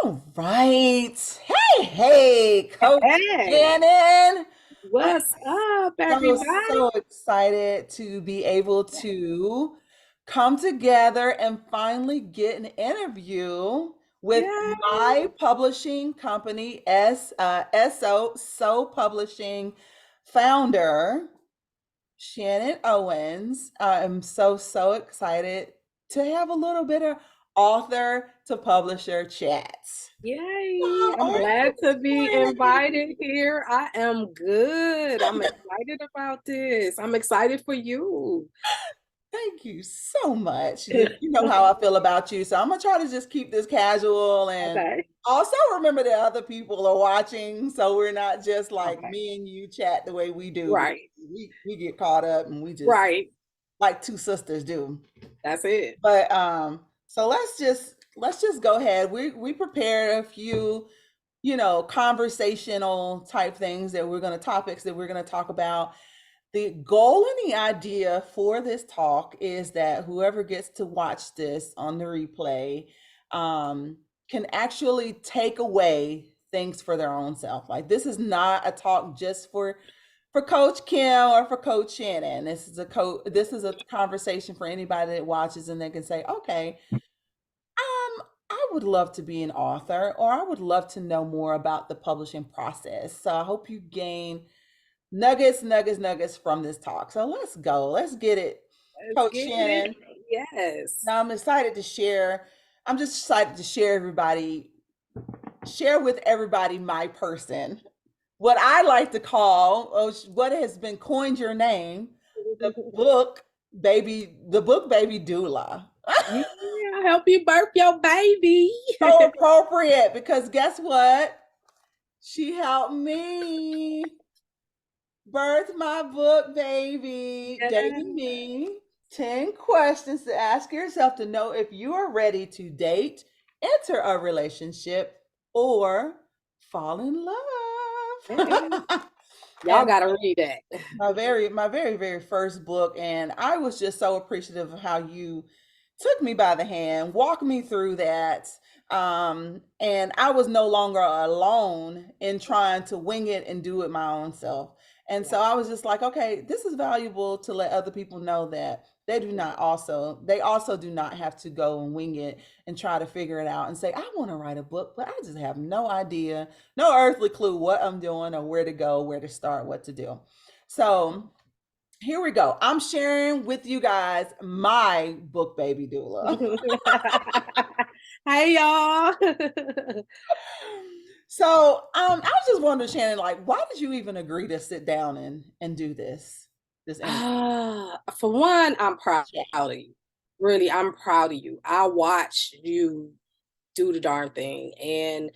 All right. Hey, Coach Hey, Shannon. I'm what's up, so everybody? excited to be able to come together and finally get an interview with Yay. my publishing company, SO Publishing founder, Shannon Owens. I'm so excited to have a little bit of author to publisher chats. Yay. How I'm are you glad to this be morning? invited here. I am good. I'm excited about this. I'm excited for you. Thank you so much. You know how I feel about you, so I'm gonna try to just keep this casual and Okay. also remember that other people are watching, so we're not just like Okay. me and you chat the way we do because Right. we get caught up and we just Right. like two sisters do. That's it. But so let's just go ahead. We prepared a few, conversational type things that we're gonna topics that we're gonna talk about. The goal and the idea for this talk is that whoever gets to watch this on the replay can actually take away things for their own self. Like this is not a talk just for Coach Kim or for Coach Shannon. This is a conversation for anybody that watches and they can say, okay, I would love to be an author, or I would love to know more about the publishing process. So I hope you gain nuggets from this talk. So let's go. Let's get it, Let's Coach get it. Shannon. Yes. Now I'm excited to share. I'm just excited to share with everybody my person. What I like to call, what has been coined your name, the book baby doula. Yeah, I'll help you birth your baby. So appropriate because guess what? She helped me birth my book baby, Yeah. dating me. 10 questions to ask yourself to know if you are ready to date, enter a relationship, or fall in Yeah. love. Y'all And gotta read that. my very first book, and I was just so appreciative of how you took me by the hand, walked me through that. And I was no longer alone in trying to wing it and do it my own self. And so Yeah. I was just like, okay, this is valuable to let other people know that they also do not have to go and wing it and try to figure it out and say, I want to write a book, but I just have no idea, no earthly clue what I'm doing or where to go, where to start, what to do. So here we go. I'm sharing with you guys my book baby doula. Hey y'all. So I was just wondering, Shannon, like, why did you even agree to sit down and do this interview For one, I'm proud chat? of you. Really, I'm proud of you. I watched you do the darn thing, and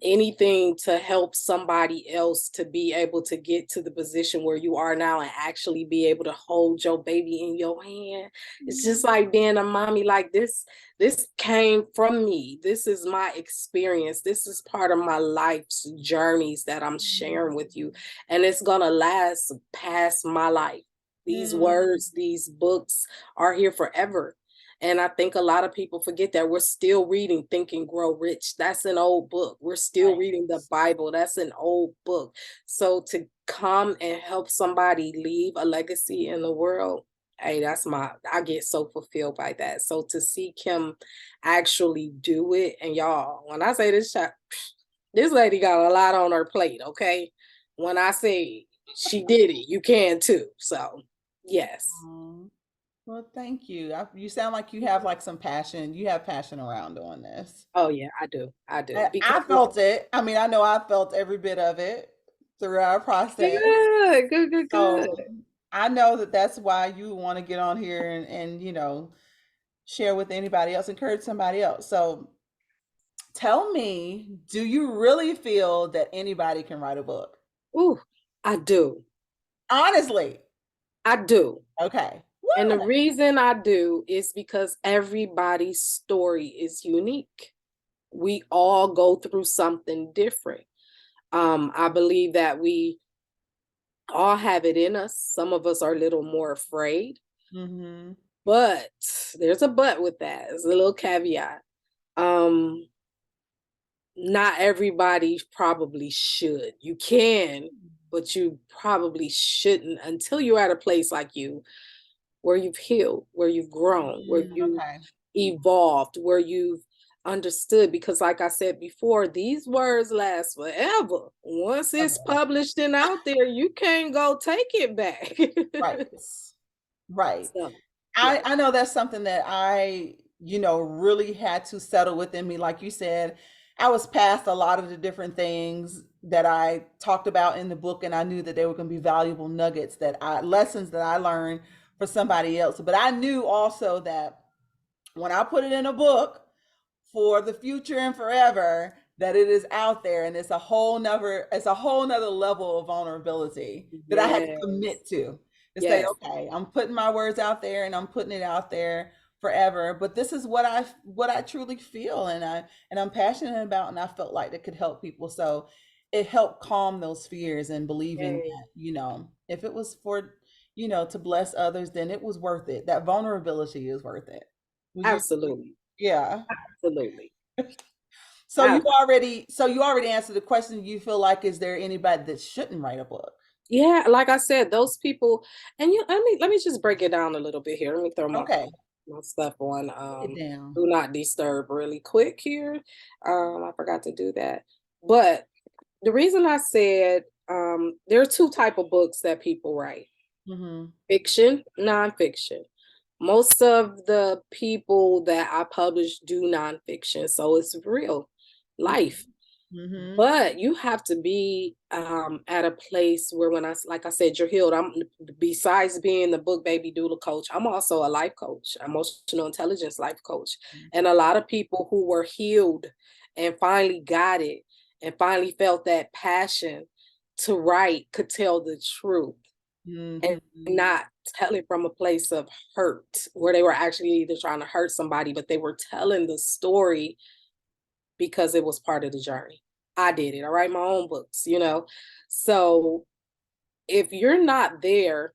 anything to help somebody else to be able to get to the position where you are now and actually be able to hold your baby in your hand. It's just like being a mommy. Like this came from me. This is my experience. This is part of my life's journeys that I'm sharing with you, and it's gonna last past my life. These Mm, words, these books are here forever. And I think a lot of people forget that we're still reading Think and Grow Rich. That's an old book. We're still right. reading the Bible. That's an old book. So to come and help somebody leave a legacy in the world, hey, I get so fulfilled by that. So to see Kim actually do it, and y'all, when I say this lady got a lot on her plate, okay? When I say she did it, you can too. So yes. Mm. Well, thank you. You sound like you have like some passion. You have passion around doing this. Oh yeah, I do. I do. I Because felt it. I mean, I know I felt every bit of it throughout our process. good, good, good, So good. I know that that's why you want to get on here and share with anybody else, encourage somebody else. So tell me, do you really feel that anybody can write a book? Ooh, I do. Honestly. I do. Okay. And the What? reason I do is because everybody's story is unique. We all go through something different. I believe that we all have it in us. Some of us are a little more afraid, Mm-hmm. but there's a but with that. There's a little caveat. Um, not everybody probably should. You can, but you probably shouldn't until you're at a place like you, where you've healed, where you've grown, where you've Okay. evolved, where you've understood. Because, like I said before, these words last forever. Once it's Okay. published and out there, you can't go take it back. Right. Right. So, I yeah. I know that's something that I, really had to settle within me. Like you said, I was past a lot of the different things that I talked about in the book, and I knew that they were going to be valuable nuggets lessons that I learned for somebody else. But I knew also that when I put it in a book for the future and forever, that it is out there, and it's a whole nother level of vulnerability that I had to Yes. commit to say, Yes. okay, I'm putting my words out there and I'm putting it out there forever, but this is what I truly feel, and I'm passionate about, and I felt like it could help people. So it helped calm those fears and believing Yay. that, if it was for, to bless others, then it was worth it. That vulnerability is worth it. Would you? Absolutely. Yeah. Absolutely. So you already answered the question. You feel like, is there anybody that shouldn't write a book? Yeah, like I said, those people, and let me just break it down a little bit here. Let me throw Okay. my stuff on Break it down. do not disturb really quick here. I forgot to do that. But the reason I said there are two type of books that people write: Mm-hmm. fiction, nonfiction. Most of the people that I publish do nonfiction, so it's real life. Mm-hmm. But you have to be at a place where, like I said, you're healed. I'm, besides being the Book Baby Doula coach, I'm also a life coach, emotional intelligence life coach. And a lot of people who were healed and finally got it and finally felt that passion to write could tell the truth and Mm-hmm. not tell it from a place of hurt, where they were actually either trying to hurt somebody, but they were telling the story because it was part of the journey. I did it. I write my own books. So if you're not there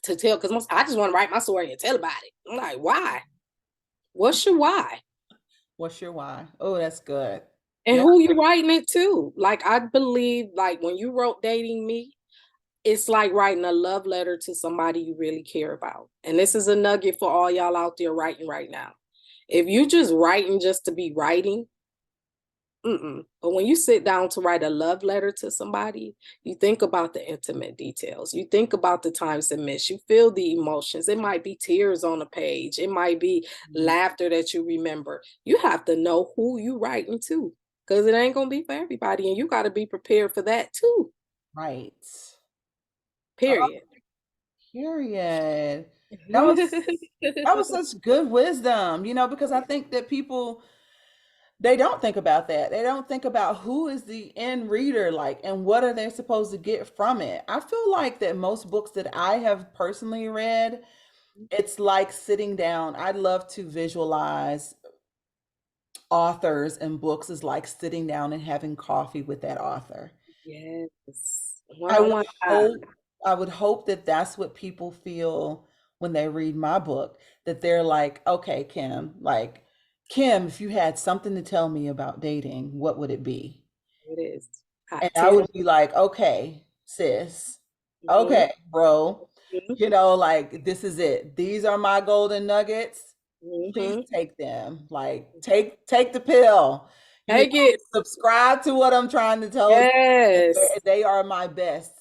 to tell, because I just want to write my story and tell about it. I'm like, why? What's your why? What's your why? Oh, that's good. And Yeah. who you writing it to? Like, I believe, like, when you wrote Dating Me, it's like writing a love letter to somebody you really care about. And this is a nugget for all y'all out there writing right now. If you just writing just to be writing, but when you sit down to write a love letter to somebody, you think about the intimate details. You think about the times and miss. You feel the emotions. It might be tears on a page. It might be laughter that you remember. You have to know who you writing to, because it ain't gonna be for everybody, and you got to be prepared for that too. Right. Oh, Period. period. That was that was such good wisdom, because I think that people, they don't think about that. They don't think about who is the end reader like, and what are they supposed to get from it. I feel like that most books that I have personally read, it's like sitting down. I love to visualize authors and books is like sitting down and having coffee with that author. Yes. I would One-on-one time. hope I would hope that that's what people feel when they read my book, that they're like, "Okay, Kim, like, Kim, if you had something to tell me about dating, what would it be?" It is. And Hot I tip. would be like, "Okay, sis. Mhm, Okay, bro. mhm, Like, this is it. These are my golden nuggets. Please mhm. take them. Like, take the pill. Take it. Subscribe to what I'm trying to tell you. Yes. They are my best.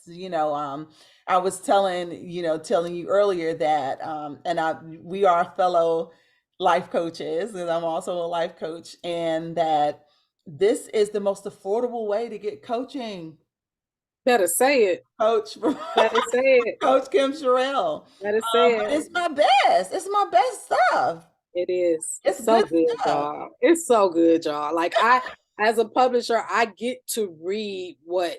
I was telling you earlier that, and we are fellow life coaches, and I'm also a life coach, and that this is the most affordable way to get coaching. Better say it. Coach Better say it. Coach Kim Sharell. Better say But it. it's my best. It's my best stuff. It is. It's It's so good good, stuff. y'all. It's so good, y'all. Like, as a publisher, I get to read what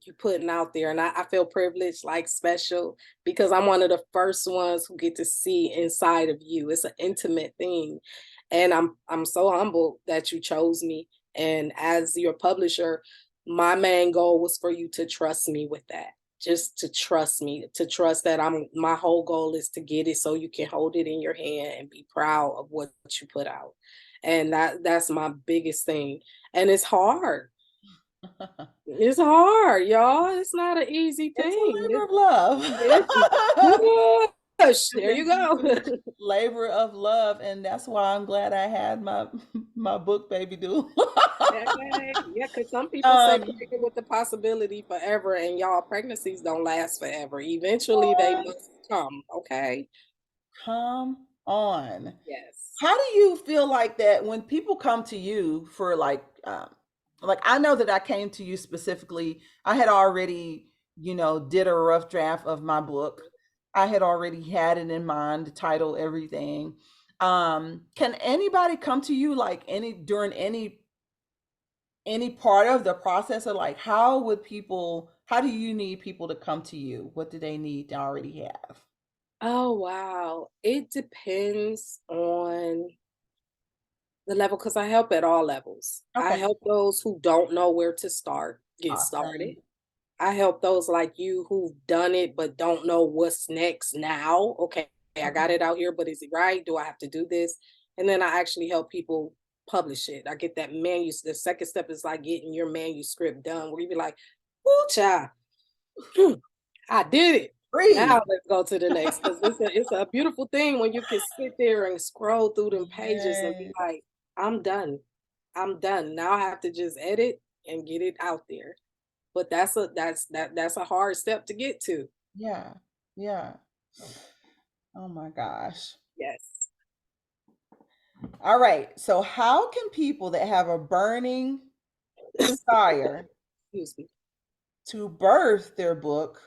you putting out there, and I feel privileged, like special, because I'm one of the first ones who get to see inside of you. It's an intimate thing, and I'm so humbled that you chose me. And as your publisher, my main goal was for you to trust me with that. Just to trust me, to trust that my whole goal is to get it so you can hold it in your hand and be proud of what you put out. And that's my biggest thing. And it's hard. It's hard, y'all. It's not an easy It's a thing. labor of love. It's push. There you go. Labor of love, and that's why I'm glad I had my book baby doula. Yeah, because some people say um, pregnant with the possibility forever, and y'all, pregnancies don't last forever. Eventually, they must come. Okay. come on. Yes. How do you feel like that when people come to you for like I know that I came to you specifically. I had already, did a rough draft of my book. I had already had it in mind, the title, everything. Can anybody come to you like during any part of the process, or like how do you need people to come to you? What do they need to already have? Oh, wow. It depends on the level because I help at all levels. I Okay. help those who don't know where to start, get started. Awesome. I help those like you who've done it but don't know what's next now. Okay, I got Okay. it out here, but is it right? Do I have to do this? And then I actually help people publish it. I get that manuscript. The second step is like getting your manuscript done, where you be like, "Ooh, child, I did it. Breathe. Now let's go to the next." Because it's a beautiful thing when you can sit there and scroll through them pages and be Yeah. like, "I'm done. I'm done. Now I have to just edit and get it out there." But that's a hard step to get to. Yeah. Yeah. Oh my gosh. Yes. All right. So how can people that have a burning desire Excuse me. to birth their book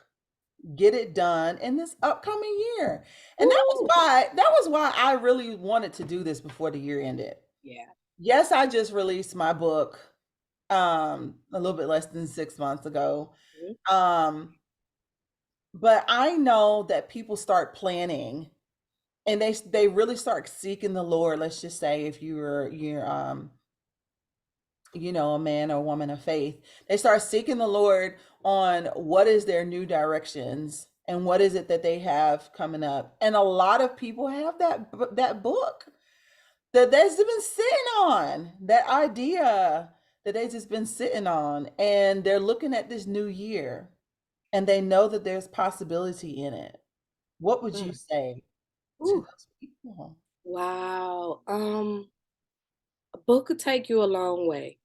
get it done in this upcoming year? And Ooh. that was why I really wanted to do this before the year ended. Yeah. Yes, I just released my book a little bit less than 6 months ago. Mhm. Um, but I know that people start planning and they really start seeking the Lord. Let's just say if you're a man or woman of faith, they start seeking the Lord on what is their new directions and what is it that they have coming up. And a lot of people have that book that they've been sitting on, that idea that they've just been sitting on, and they're looking at this new year and they know that there's possibility in it. What would you Mm. say to Ooh. those people? Wow. A book could take you a long way.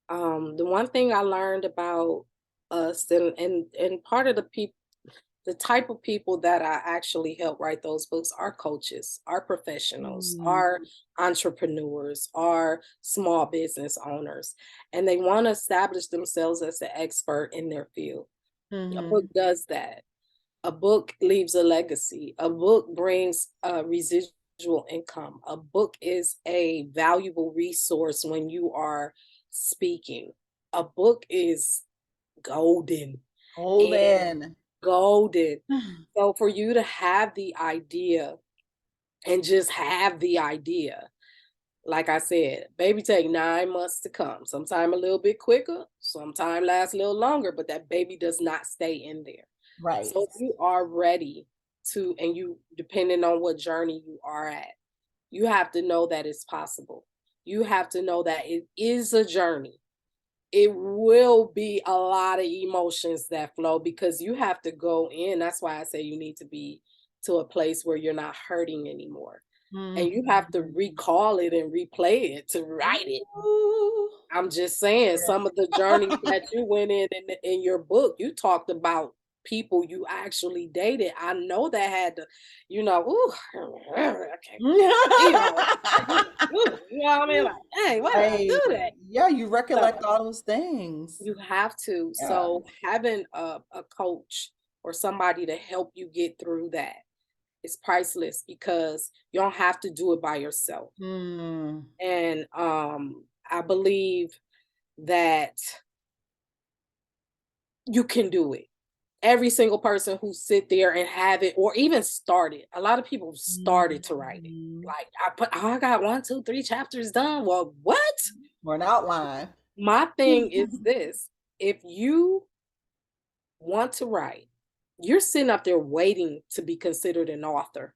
The one thing I learned about us and part of the type of people that I actually help write those books are coaches, are professionals, Mm, are entrepreneurs, are small business owners, and they want to establish themselves as an expert in their field. A book mhm, does that. A book leaves a legacy. A book brings a residual income. A book is a valuable resource when you are speaking. A book is golden and golden. golden. So for you to have the idea and just have the idea, like I said, baby take 9 months to come. Sometime a little bit quicker, sometime lasts a little longer, but that baby does not stay in there. Right. So if you are ready to, and you, depending on what journey you are at, you have to know that it's possible. You have to know that it is a journey. It will be a lot of emotions that flow because you have to go in. That's why I say you need to be to a place where you're not hurting anymore. And you have to Mhm. recall it and replay it to write it. Ooh. I'm just saying, some of the journeys that you went in your book, you talked about people you actually dated. I know that had to, ooh, okay, ooh, you know what I mean? Like, hey, why did I Right. do that? Yeah, you So recollect all those things. you have to. Yeah. So having a coach or somebody to help you get through that is priceless because you don't have to do it by yourself. Mm. And I believe that you can do it. Every single person who sit there and have it or even started. A lot of people started to write it. Mhm. Like I got 1, 2, 3 chapters done. Well, what? Or an outline. My thing is this. If you want to write, you're sitting up there waiting to be considered an author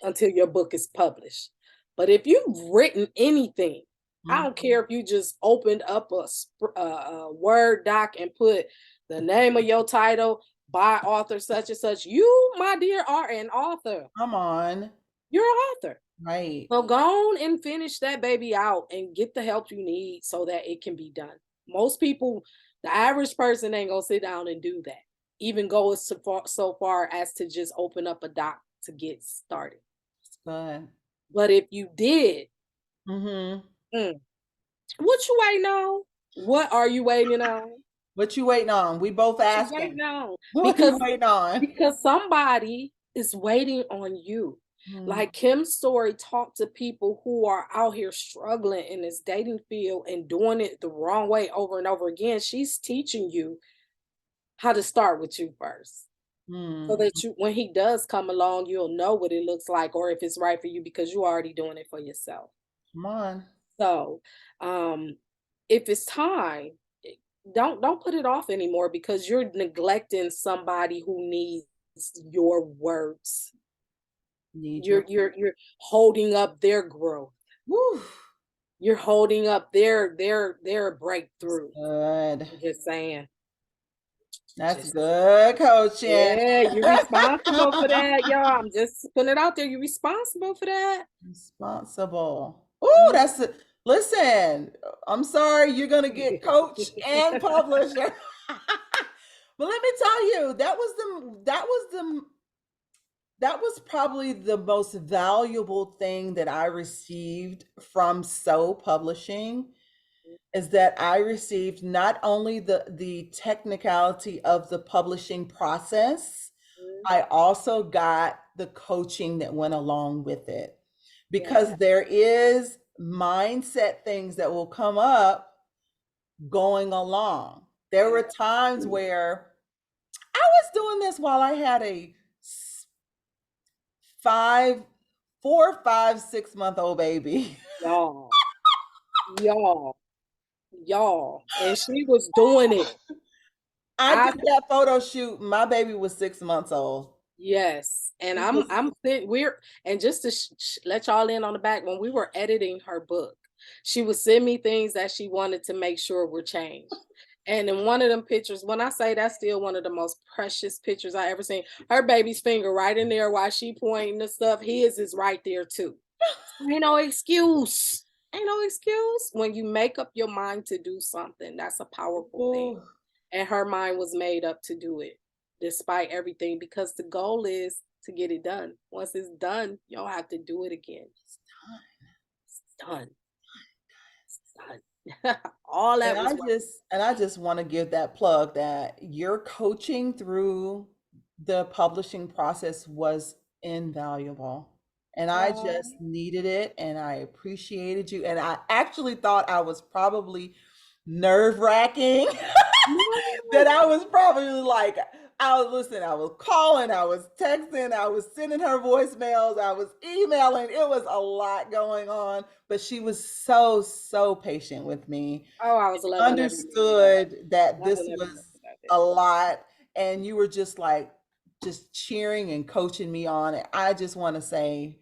until your book is published. But if you've written anything, I don't care if you just opened up a Word doc and put the name of your title by author such and such, you, my dear, are an author. Come on. You're an author. Right. So go on and finish that baby out and get the help you need so that it can be done. Most people, the average person ain't gonna sit down and do that. Even go so far as to just open up a doc to get started. It's good. But if you did, Mm-hmm. what you waiting on? What are you waiting on? What you waiting on? We both asking. Waiting on? What you waiting on? Because somebody is waiting on you. Like Kim's story talked to people who are out here struggling in this dating field and doing it the wrong way over and over again. She's teaching you how to start with you first. So that you, when he does come along, you'll know what it looks like or if it's right for you because you're already doing it for yourself. Come on. So if it's time, don't put it off anymore because you're neglecting somebody who needs your words. You're holding up their growth. Woo. You're holding up their breakthrough. Good. I'm just saying. That's good coaching. Yeah, you're responsible for that, y'all. I'm just putting it out there. You're responsible for that. Responsible. Ooh, that's it. Listen, I'm sorry, you're gonna get coach and publisher. But let me tell you, that was probably the most valuable thing that I received from SO Publishing, is that I received not only the technicality of the publishing process, I also got the coaching that went along with it. Because there is mindset things that will come up going along. There were times where I was doing this while I had a 4, 5, 6-month-old baby. Y'all, and she was doing it. I did that photo shoot. My baby was 6 months old. Yes, and and just to let y'all in on the back, when we were editing her book, she would send me things that she wanted to make sure were changed. And in one of them pictures, when I say that's still one of the most precious pictures I ever seen, her baby's finger right in there while she pointing the stuff, his is right there too. Ain't no excuse. Ain't no excuse. When you make up your mind to do something, that's a powerful thing. And her mind was made up to do it, despite everything, because the goal is to get it done. Once it's done, you don't have to do it again. It's done. It's done. All that I just want to give that plug that your coaching through the publishing process was invaluable. And I just needed it and I appreciated you. And I actually thought I was probably nerve-wracking. That I was probably like, I was calling, I was texting, I was sending her voicemails, I was emailing. It was a lot going on, but she was so patient with me. Oh, I was understood that this was a lot, and you were just cheering and coaching me on it. I just want to say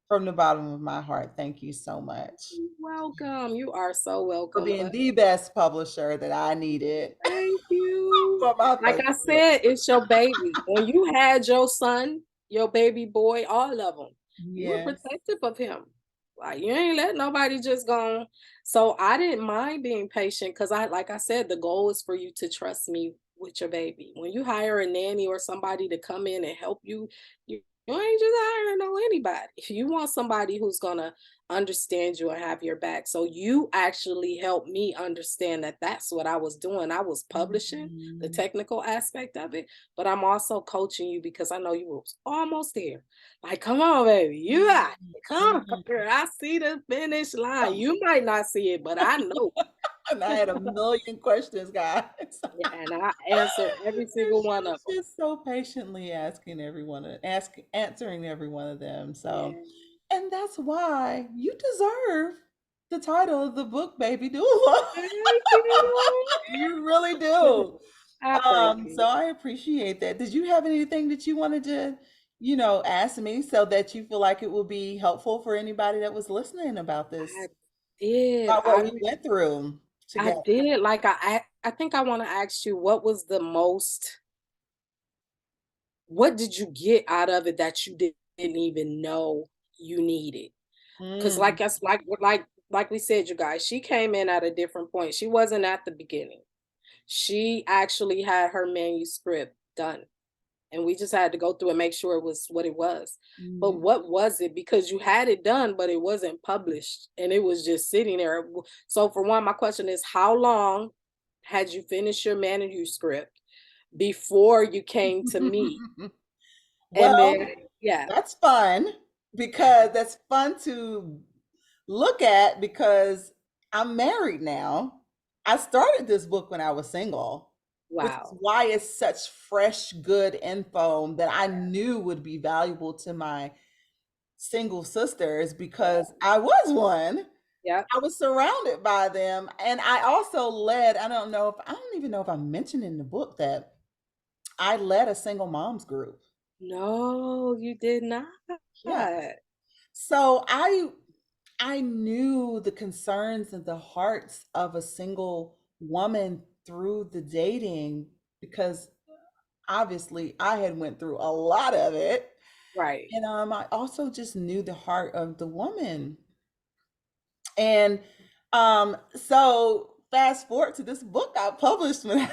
from the bottom of my heart, thank you so much. You're welcome. You are so welcome. For being the best publisher that I needed. Thank you. Like I said, it's your baby. When you had your son, your baby boy, all of them, you were protective of him. Like you ain't let nobody just go. So I didn't mind being patient because like I said, the goal is for you to trust me with your baby. When you hire a nanny or somebody to come in and help you, you ain't just hiring anybody. If you want somebody who's gonna understand you and have your back. So you actually helped me understand that that's what I was doing. I was publishing the technical aspect of it, but I'm also coaching you because I know you were almost there. Like, come on, baby, you got it. Come here. I see the finish line. You might not see it, but I know. And I had a million questions, guys. Yeah, and I answered every single one of them. Just so patiently answering every one of them. So, and that's why you deserve the title of the Book Baby Doula. You really do. So I appreciate that. Did you have anything that you wanted to, ask me so that you feel like it will be helpful for anybody that was listening about I this, did. about what we went through I together. did. Like I think I want to ask you, what was the most, what did you get out of it that you didn't even know you needed? Because Mm. like us, like we said, you guys, she came in at a different point. She wasn't at the beginning. She actually had her manuscript done, and we just had to go through and make sure it was what it was. But Mm. what was it? Because you had it done, but it wasn't published, and it was just sitting there. So for one, my question is, how long had you finished your manuscript before you came to me? And then, Well, yeah, that's fun because that's fun to look at because I'm married now. I started this book when I was single, which is wow, why it's such fresh, good info that I knew would be valuable to my single sisters because I was one. yeah, I was surrounded by them. And I also led, I don't even know if I mentioned in the book that I led a single moms group. no, you did not. Yeah. So I knew the concerns and the hearts of a single woman through the dating because obviously I had went through a lot of it. Right. And I also just knew the heart of the woman. And so fast forward to this book I published when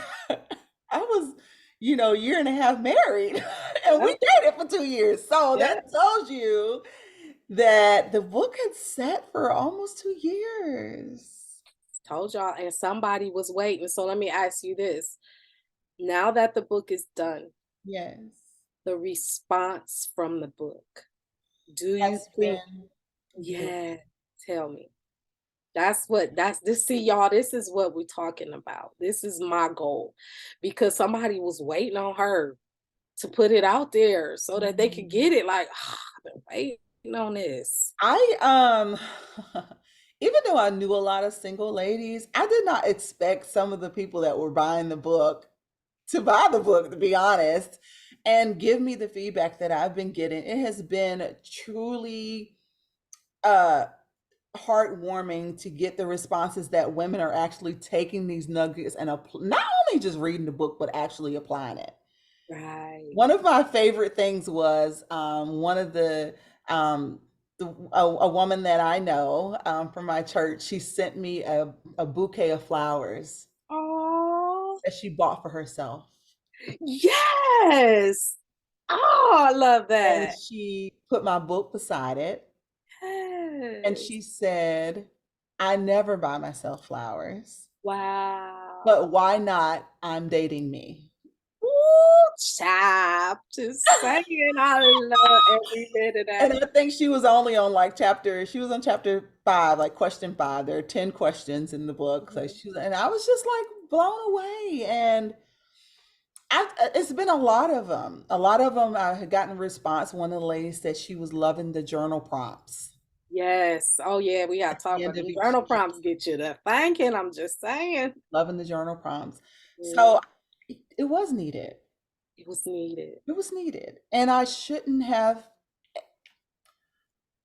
I was, a year and a half married and we Yep. dated for 2 years. So Yeah. that tells you that the book had sat for almost 2 years. Told y'all, and somebody was waiting. So let me ask you this. Now that the book is done, Yes. the response from the book, do you Has think, been beautiful. yeah, tell me. That's this, see y'all, this is what we're talking about. This is my goal. Because somebody was waiting on her to put it out there so that they could Mhm. get it. Like, I've been waiting on this. I even though I knew a lot of single ladies, I did not expect some of the people that were buying the book to buy the book, to be honest, and give me the feedback that I've been getting. It has been truly uh heartwarming to get the responses that women are actually taking these nuggets and not only just reading the book, but actually applying it. Right. One of my favorite things was one of a woman that I know from my church. She sent me a bouquet of flowers Oh, that she bought for herself. yes. Oh, I love And that. she put my book beside it. And Yes. she said, I never buy myself flowers, Wow. but why not? I'm dating me. Ooh, chap. Just saying, I love every bit of And that. I think she was only on she was on chapter 5, like question 5. There are 10 questions in the book. So Mhm. and I was just like blown away. And it's been a lot of them. A lot of them I had gotten a response. One of the ladies said she was loving the journal prompts Yes. Oh, yeah. We got at to talk the about end of them. each Journal chapter. prompts get you to thinking. I'm just saying. Loving the journal prompts. So Mm, it was needed. it was needed. It was needed. And I shouldn't have,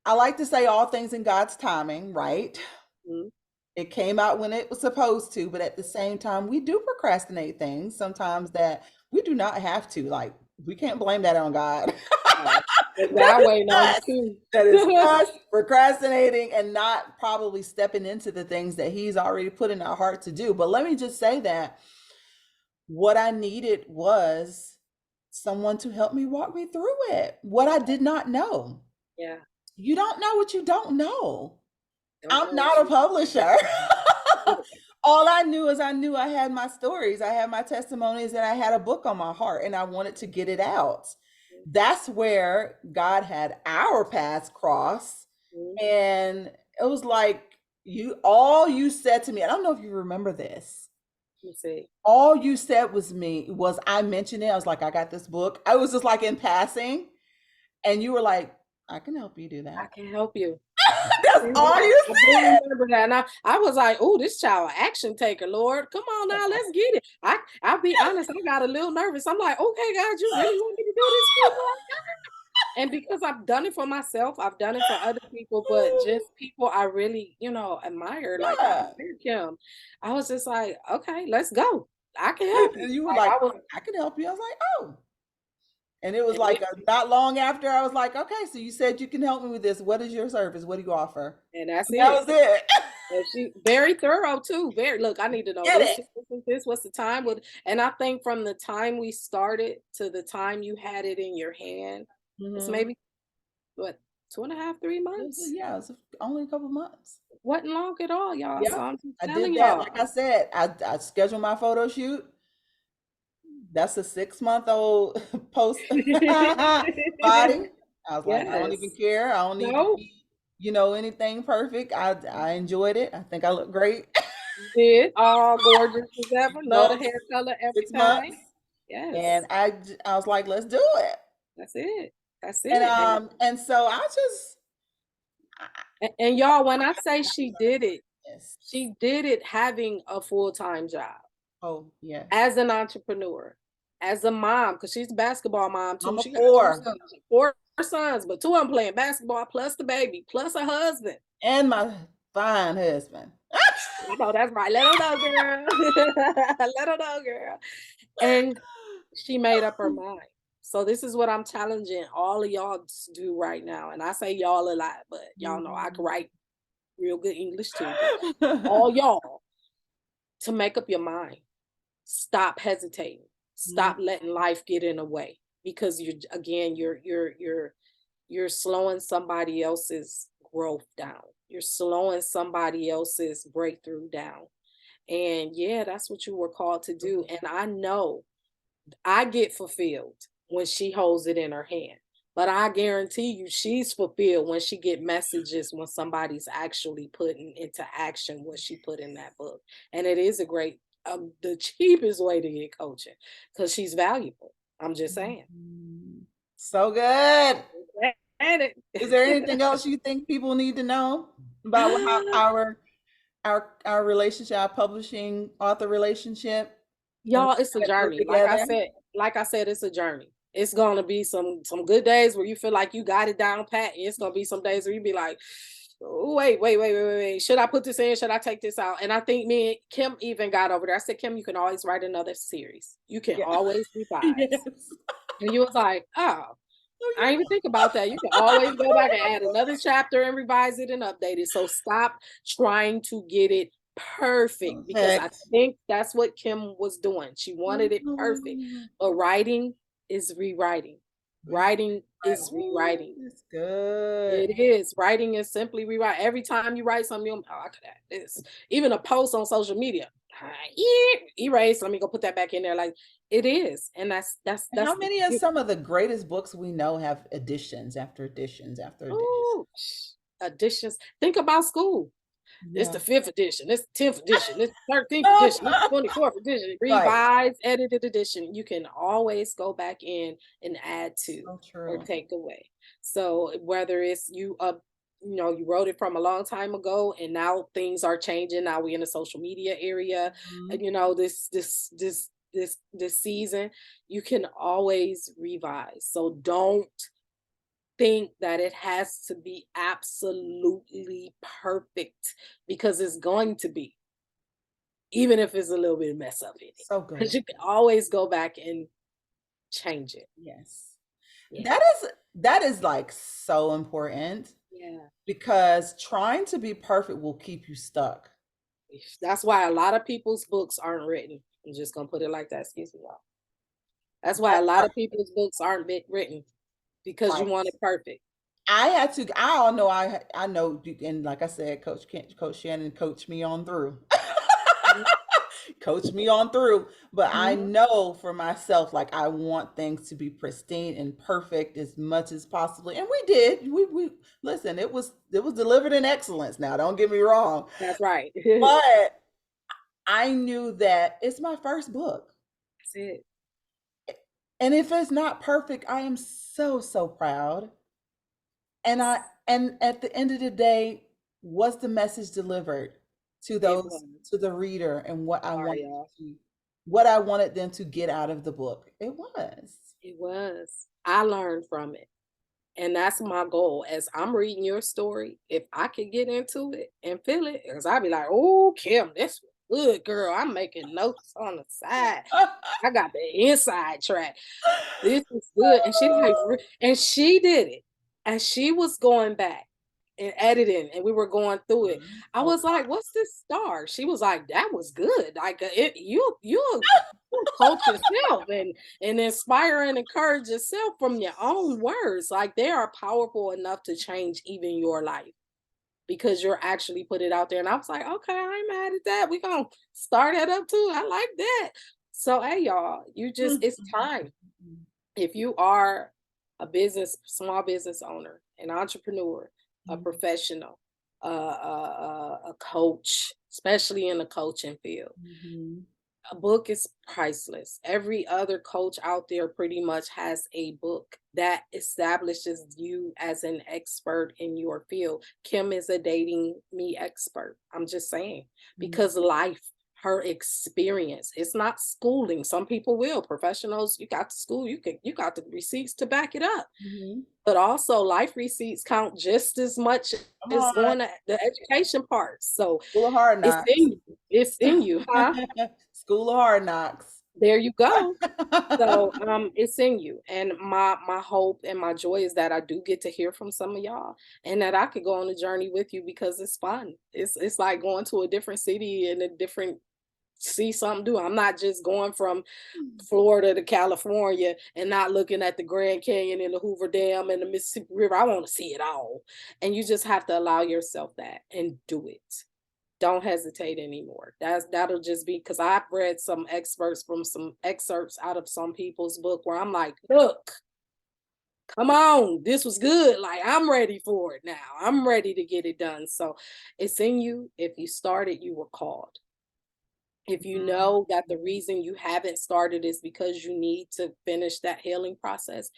I like to say all things in God's timing, right? Mm, It came out when it was supposed to, but at the same time, we do procrastinate things sometimes that we do not have to. Like, we can't blame that on God. no. But That now is waiting on us. it too. That is us procrastinating and not probably stepping into the things that He's already put in our heart to do. But let me just say that what I needed was someone to help me walk me through it. What I did not know. Yeah. You don't know what you don't know. Don't I'm know what not a you publisher. did. All I knew is I knew I had my stories, I had my testimonies, and I had a book on my heart, and I wanted to get it out. That's where God had our paths cross. Mhm. And it was like all you said to me, I don't know if you remember this. Let me see. All you said was I mentioned it. I was like, I got this book. I was just like in passing, and you were like, I can help you do I that. can help you. That's all you I do said. remember that. And I was like, oh, this child action taker, Lord. Come on now, let's get it. I'll be honest, I got a little nervous. I'm like, okay, God, you really want me to do this for you? And because I've done it for myself, I've done it for other people, but just people I really, admire. Like I Yeah. admire Kim. I was just like, okay, let's go. I can help you. And you were Like like, I was, I can help you. I was like, oh. And it was and like not long after I was like, okay, so you said you can help me with this. What is your service? What do you offer? that's And that was it. it. And she very thorough too. Very look, I need to know Get this, it. this. What's the time with? And I think from the time we started to the time you had it in your hand, it's Mm-hmm. maybe what 2.5, 3 months. Yeah, it's only a couple months. Wasn't long at all, y'all. So Yeah, I'm just I telling did that. Like y'all. I said, I scheduled my photo shoot. That's a 6-month-old post body. I was like, I don't even Yes. care. I don't need to No, be, anything perfect. I enjoyed it. I think I look great. you did. All gorgeous as ever. Love the Those hair color every 6 months, time. Yes. and I was like, let's do it. That's it. That's And it. and so I just And y'all, when I say yes. she did it having a full-time job, Oh yes. as an entrepreneur, as a mom, because she's a basketball mom too. I'm a She got two 4 sons, 4 sons, but 2 of them playing basketball, plus the baby, plus her husband. and my fine husband. I know that's right. Let her know, girl. Let her know, girl. And she made up her mind. So this is what I'm challenging all of y'all to do right now. And I say y'all a lot, but y'all know I can write real good English too. But all y'all to make up your mind. Stop hesitating. Stop letting life get in the way, because you're slowing somebody else's growth down. You're slowing somebody else's breakthrough down. And yeah, that's what you were called to do. And I know I get fulfilled when she holds it in her hand. But I guarantee you she's fulfilled when she get messages when somebody's actually putting into action what she put in that book. And it is a great the cheapest way to get coaching, because she's valuable. I'm just saying. So good. And it. Is there anything else you think people need to know about how our relationship, our publishing author relationship, and Y'all, it's a how it work journey. together? Like I said, it's a journey. It's gonna be some good days where you feel like you got it down pat. And it's gonna be some days where you be like, "Oh, wait. Should I put this in? Should I take this out?" And I think me and Kim even got over there. I said, Kim, you can always write another series. You can Yeah. always Yes. revise. And you was like, oh, Oh, I didn't even think about that. You can always go back and add another chapter and revise it and update it. So stop trying to get it perfect, because I perfect. think that's what Kim was doing. She wanted it perfect. But writing is rewriting. Writing is Ooh, rewriting. it's good. It is. Writing is simply rewrite. Every time you write something, I could add this. Even a post on social media. Erase. Let me go put that back in there. Like it is. And that's How the many of some of the greatest books we know have additions after additions after additions? Ooh, additions. Think about school. It's Yeah. the 5th edition. It's the 10th edition. It's the 13th edition. It's Right. the 24th edition. Revised, edited edition. You can always go back in and add to So or true. take away. So whether it's you wrote it from a long time ago and now things are changing. Now we're in the social media area. And Mhm. this season, you can always revise. So don't think that it has to be absolutely perfect, because it's going to be, even if it's a little bit of mess up in it. So Because good. you can always go back and change it. Yes. Yeah. That is like so important Yeah. because trying to be perfect will keep you stuck. That's why a lot of people's books aren't written. I'm just gonna put it like that. Excuse me, y'all. That's why That a lot part, of people's books aren't written, because you right. want it perfect. I had to. I all know. I know, and like I said, Coach Shannon coached me on through. Mhm. Coach me on through. But I Mhm. know for myself, like I want things to be pristine and perfect as much as possibly. And we did. We listen, it was delivered in excellence. Now, don't get me wrong. That's right. But I knew that it's my first book. That's it. And if it's not perfect, I am so, so proud. And I and at the end of the day, was the message delivered to It those was. to the reader and Sorry, y'all. what I wanted them to get out of the book? It was. It was. I learned from it. And that's my goal. As I'm reading your story, if I could get into it and feel it, because I'd be like, oh, Kim, this was good, girl. I'm making notes on the side. I got the inside track. This is good. And she like, and she did it. And she was going back and editing, and we were going through it. I Oh, was like, what's this star? She was like, that was good. Like you'll coach yourself and inspire and encourage yourself from your own words. Like they are powerful enough to change even your life because you're actually put it out there. And I was like, okay, I ain't mad at that. We're gonna start that up too. I like that. So hey y'all, it's time. If you are a small business owner, an entrepreneur, a professional, a coach, especially in the coaching field, a book is priceless. Every other coach out there pretty much has a book that establishes you as an expert in your field. Kim is a dating me expert. I'm just saying, because life, her experience, it's not schooling. Some people will, professionals, you got the school, you got the receipts to back it up. But also life receipts count just as much as going to the education part. So School of Hard it's Knocks. in you. It's in you, huh? School of Hard Knocks. There you go. So it's in you. And my hope and my joy is that I do get to hear from some of y'all and that I could go on a journey with you because it's fun. It's like going to a different city and a different see something do. I'm not just going from Florida to California and not looking at the Grand Canyon and the Hoover Dam and the Mississippi River. I want to see it all. And you just have to allow yourself that and do it. Don't hesitate anymore. That'll just be because I've read some excerpts out of some people's book where I'm like, look, come on, this was good. Like I'm ready for it now. I'm ready to get it done. So it's in you. If you started, you were called. If you know that the reason you haven't started is because you need to finish that healing process,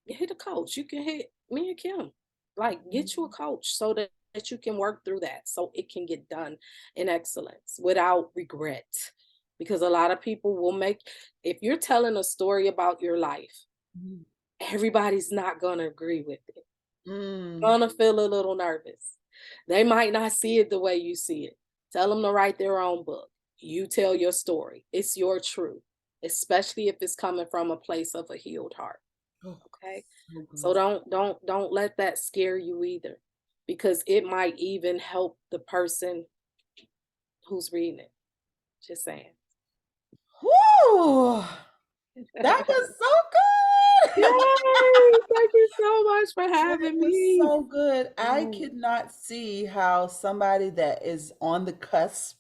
hit a coach. You can hit me and Kim. Like get you a coach so that you can work through that so it can get done in excellence without regret. Because a lot of people will if you're telling a story about your life, everybody's not gonna agree with it. Gonna feel a little nervous. They might not see it the way you see it. Tell them to write their own book. You tell your story. It's your truth, especially if it's coming from a place of a healed heart. Okay. So don't let that scare you either, because it might even help the person who's reading it. Just saying. Whew. That was so good. Yay! Thank you so much for having me. So good. I could not see how somebody that is on the cusp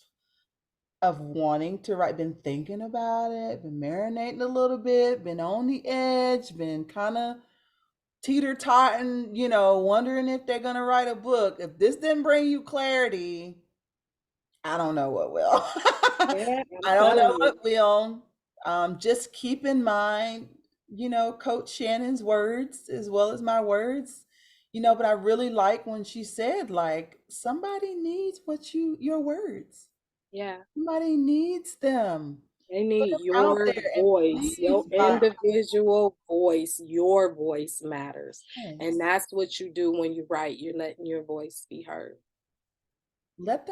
of wanting to write, been thinking about it, been marinating a little bit, been on the edge, been kind of teeter-totting, wondering if they're going to write a book. If this didn't bring you clarity, I don't know what will. Yeah, I don't know what will. Just keep in mind, Coach Shannon's words as well as my words. But I really like when she said, like, somebody needs your words. Yeah. Somebody needs them. They need your voice, your individual voice. Your voice matters. Yes. And that's what you do when you write. You're letting your voice be heard. Let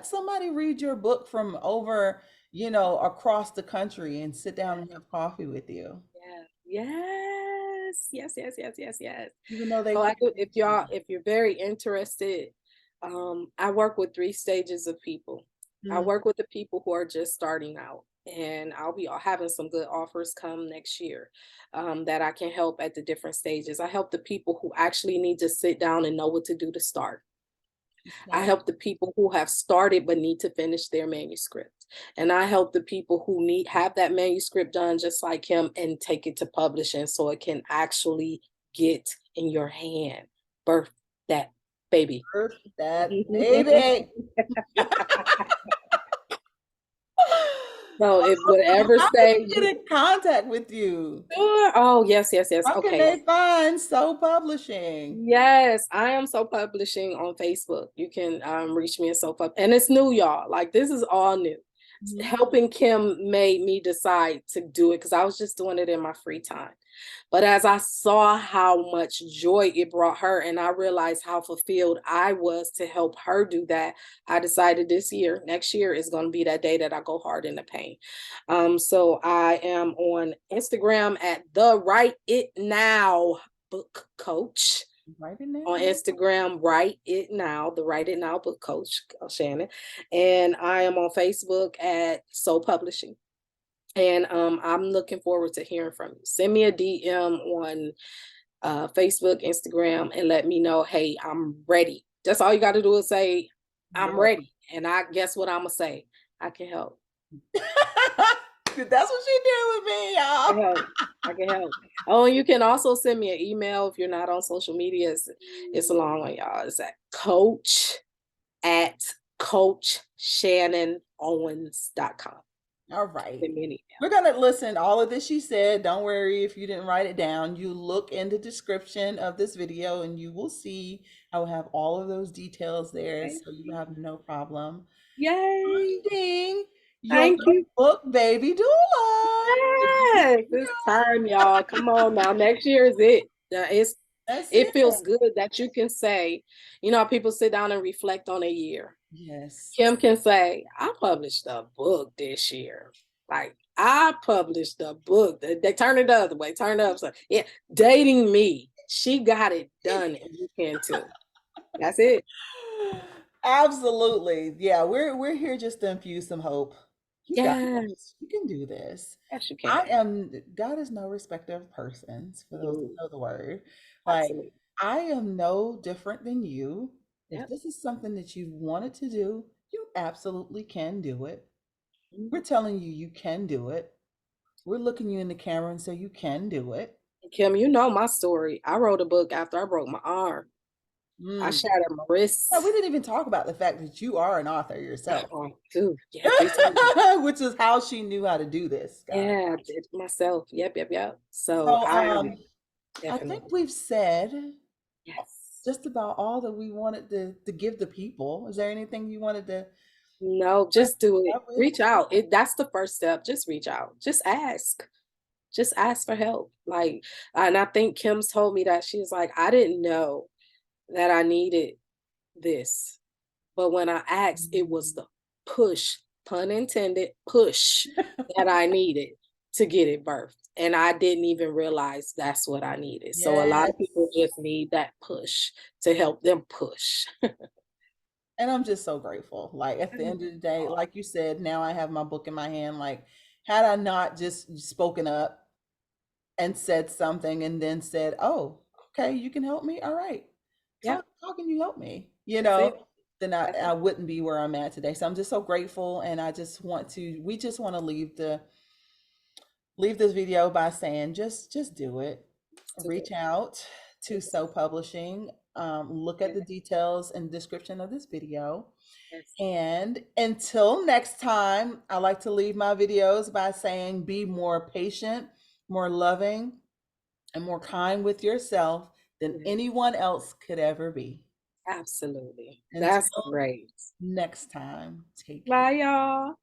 somebody read your book from over, across the country and sit down and have coffee with you. Yeah. Yes. Even though they if you're very interested, I work with 3 stages of people. I work with the people who are just starting out, and I'll be having some good offers come next year that I can help at the different stages. I help the people who actually need to sit down and know what to do to start. I help the people who have started but need to finish their manuscript. And I help the people who have that manuscript done just like him and take it to publishing so it can actually get in your hand. Birth that baby. Birth that baby. So if whatever stage get in contact with you. Sure. Oh, yes. How can they find SO Publishing? Yes, I am SO Publishing on Facebook. You can reach me at SO Publishing. And it's new, y'all. Like this is all new. Helping Kim made me decide to do it because I was just doing it in my free time. But as I saw how much joy it brought her, and I realized how fulfilled I was to help her do that, I decided next year is going to be that day that I go hard in the paint. So I am on Instagram at the Write It Now book coach. Right in there. On Instagram, Write It Now, the Write It Now book coach, Shannon. And I am on Facebook at SO Publishing. And I'm looking forward to hearing from you. Send me a DM on Facebook, Instagram, and let me know, hey, I'm ready. That's all you got to do is say, I'm ready. And I guess what I'm going to say, I can help. That's what she did with me, y'all. I can help. Oh, and you can also send me an email if you're not on social media. It's a long one, y'all. It's at coach@coachshannonowens.com. All right. Send me an email. We're going to listen all of this she said. Don't worry if you didn't write it down. You look in the description of this video and you will see I will have all of those details there. Okay. So you have no problem Yay. finding your Thank you. book baby doula. Yes, it's time, y'all. Come on now. Next year is it. It feels good that you can say, people sit down and reflect on a year. Yes. Kim can say, I published a book this year. Like, I published a book. They turn it the other way, turn it up. So, yeah, dating me. She got it done, and you can too. That's it. Absolutely. Yeah, we're here just to infuse some hope. You got Yes. this. You can do this. Yes, you can. God is no respecter of persons, for those who know the word. Absolutely. Like, I am no different than you. Yep. If this is something that you wanted to do, you absolutely can do it. We're telling you, you can do it. We're looking you in the camera and say you can do it. Kim, you know my story. I wrote a book after I broke my arm. I shattered my wrist. Yeah, we didn't even talk about the fact that you are an author yourself. Oh, dude. Yeah, which is how she knew how to do this. Guys. Yeah, I did myself. Yep. So I think we've said yes, just about all that we wanted to give the people. Is there anything you wanted to? No, just do it. Reach out. That's the first step. Just reach out. Just ask. Just ask for help. Like, and I think Kim's told me that she was like, I didn't know that I needed this. But when I asked, it was the push, pun intended, push that I needed to get it birthed. And I didn't even realize that's what I needed. Yes. So a lot of people just need that push to help them push. And I'm just so grateful. Like, at the end of the day, like you said, now I have my book in my hand. Like, had I not just spoken up and said something and then said, oh, okay, you can help me. All right. Yeah. How can you help me? Then I wouldn't be where I'm at today. So I'm just so grateful. And we just want to leave this video by saying, just do it. Reach out to SO Publishing. Look at the details and description of this video. Yes. And until next time, I like to leave my videos by saying, be more patient, more loving, and more kind with yourself than anyone else could ever be. Absolutely. That's great. Next time. Take care. Bye, y'all.